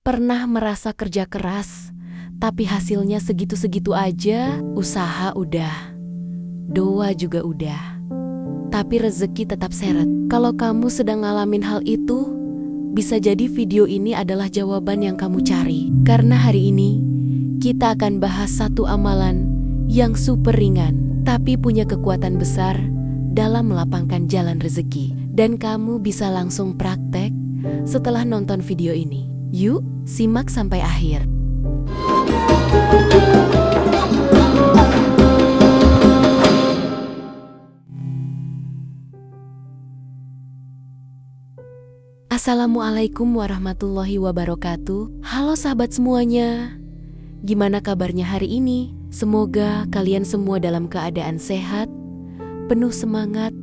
Pernah merasa kerja keras, tapi hasilnya segitu-segitu aja? Usaha udah, doa juga udah, tapi rezeki tetap seret. Kalau kamu sedang ngalamin hal itu, bisa jadi video ini adalah jawaban yang kamu cari. Karena hari ini, kita akan bahas satu amalan yang super ringan, tapi punya kekuatan besar dalam melapangkan jalan rezeki. Dan kamu bisa langsung praktek setelah nonton video ini. Yuk, simak sampai akhir. Assalamualaikum warahmatullahi wabarakatuh. Halo sahabat semuanya. Gimana kabarnya hari ini? Semoga kalian semua dalam keadaan sehat, penuh semangat,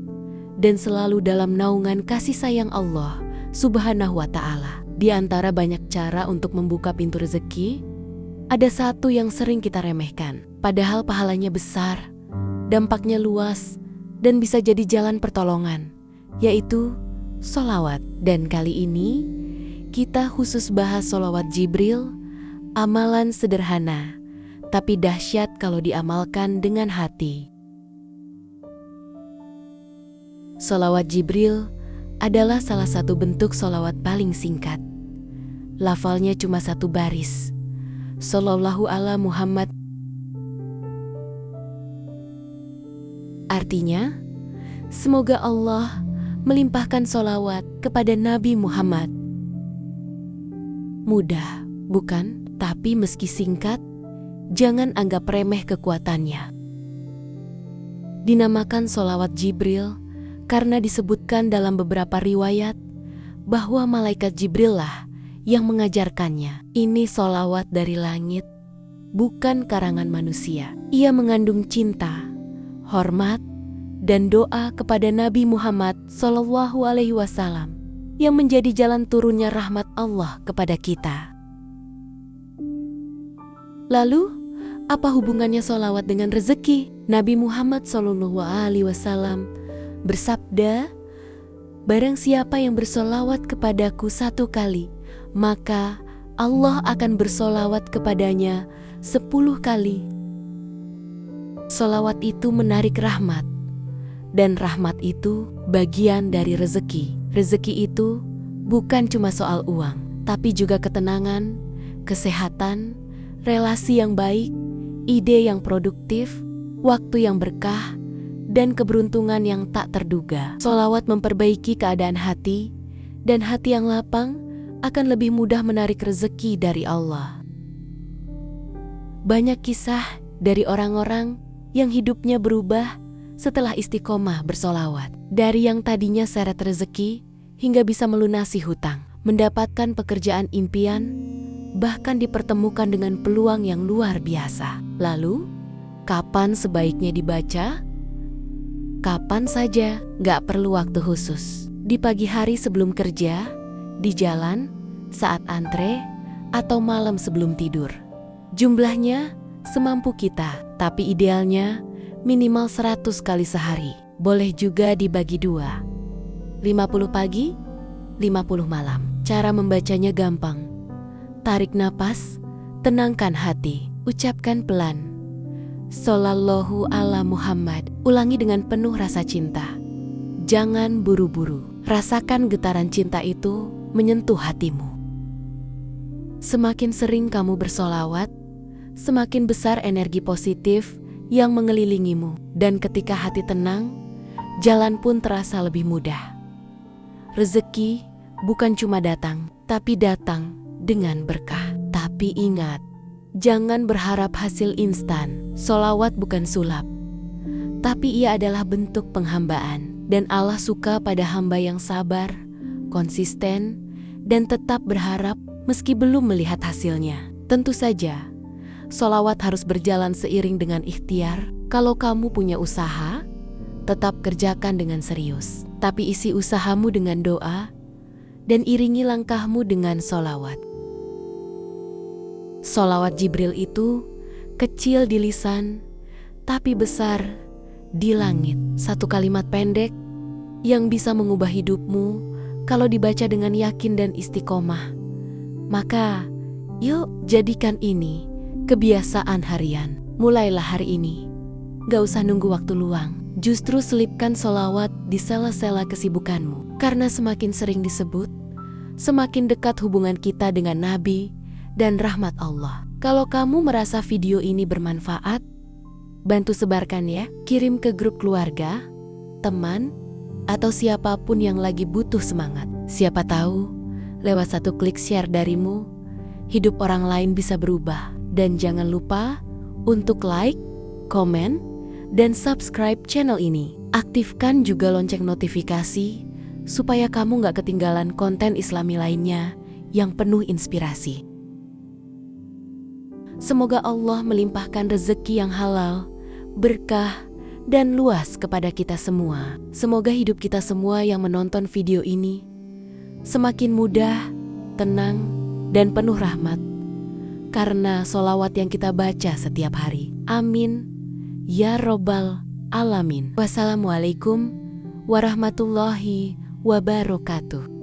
dan selalu dalam naungan kasih sayang Allah Subhanahu wa Ta'ala. Di antara banyak cara untuk membuka pintu rezeki, ada satu yang sering kita remehkan, padahal pahalanya besar, dampaknya luas, dan bisa jadi jalan pertolongan, yaitu sholawat. Dan kali ini kita khusus bahas sholawat Jibril, amalan sederhana, tapi dahsyat kalau diamalkan dengan hati. Sholawat Jibril adalah salah satu bentuk sholawat paling singkat. Lafalnya cuma satu baris. Shallallahu ala Muhammad. Artinya, semoga Allah melimpahkan sholawat kepada Nabi Muhammad. Mudah, bukan? Tapi meski singkat, jangan anggap remeh kekuatannya. Dinamakan sholawat Jibril karena disebutkan dalam beberapa riwayat bahwa malaikat Jibril lah yang mengajarkannya. Ini sholawat dari langit, bukan karangan manusia. Ia mengandung cinta, hormat, dan doa kepada Nabi Muhammad SAW yang menjadi jalan turunnya rahmat Allah kepada kita. Lalu, apa hubungannya sholawat dengan rezeki? Nabi Muhammad SAW bersabda, "Barang siapa yang bersolawat kepadaku 1 kali, maka Allah akan bersolawat kepadanya 10 kali. Solawat itu menarik rahmat, dan rahmat itu bagian dari rezeki. Rezeki itu bukan cuma soal uang, tapi juga ketenangan, kesehatan, relasi yang baik, ide yang produktif, waktu yang berkah, dan keberuntungan yang tak terduga." Sholawat memperbaiki keadaan hati, dan hati yang lapang akan lebih mudah menarik rezeki dari Allah. Banyak kisah dari orang-orang yang hidupnya berubah setelah istiqomah bersholawat. Dari yang tadinya seret rezeki hingga bisa melunasi hutang, mendapatkan pekerjaan impian, bahkan dipertemukan dengan peluang yang luar biasa. Lalu, kapan sebaiknya dibaca? Kapan saja, gak perlu waktu khusus. Di pagi hari sebelum kerja, di jalan, saat antre, atau malam sebelum tidur. Jumlahnya semampu kita, tapi idealnya minimal 100 kali sehari. Boleh juga dibagi 2, 50 pagi, 50 malam. Cara membacanya gampang. Tarik napas, tenangkan hati, ucapkan pelan. Shallallahu ala Muhammad. Ulangi dengan penuh rasa cinta. Jangan buru-buru. Rasakan getaran cinta itu menyentuh hatimu. Semakin sering kamu bersolawat, semakin besar energi positif yang mengelilingimu. Dan ketika hati tenang, jalan pun terasa lebih mudah. Rezeki bukan cuma datang, tapi datang dengan berkah. Tapi ingat, jangan berharap hasil instan. Sholawat bukan sulap, tapi ia adalah bentuk penghambaan. Dan Allah suka pada hamba yang sabar, konsisten, dan tetap berharap meski belum melihat hasilnya. Tentu saja, sholawat harus berjalan seiring dengan ikhtiar. Kalau kamu punya usaha, tetap kerjakan dengan serius. Tapi isi usahamu dengan doa, dan iringi langkahmu dengan sholawat. Sholawat Jibril itu kecil di lisan, tapi besar di langit. Satu kalimat pendek yang bisa mengubah hidupmu kalau dibaca dengan yakin dan istiqomah. Maka Yuk, jadikan ini kebiasaan harian. Mulailah hari ini. Gak usah nunggu waktu luang. Justru selipkan sholawat di sela-sela kesibukanmu. Karena semakin sering disebut, semakin dekat hubungan kita dengan Nabi dan rahmat Allah. Kalau kamu merasa video ini bermanfaat, bantu sebarkan ya. Kirim ke grup keluarga, teman, atau siapapun yang lagi butuh semangat. Siapa tahu, lewat satu klik share darimu, hidup orang lain bisa berubah. Dan jangan lupa untuk like, komen, dan subscribe channel ini. Aktifkan juga lonceng notifikasi supaya kamu gak ketinggalan konten Islami lainnya yang penuh inspirasi. Semoga Allah melimpahkan rezeki yang halal, berkah, dan luas kepada kita semua. Semoga hidup kita semua yang menonton video ini semakin mudah, tenang, dan penuh rahmat karena sholawat yang kita baca setiap hari. Amin ya robbal alamin. Wassalamualaikum warahmatullahi wabarakatuh.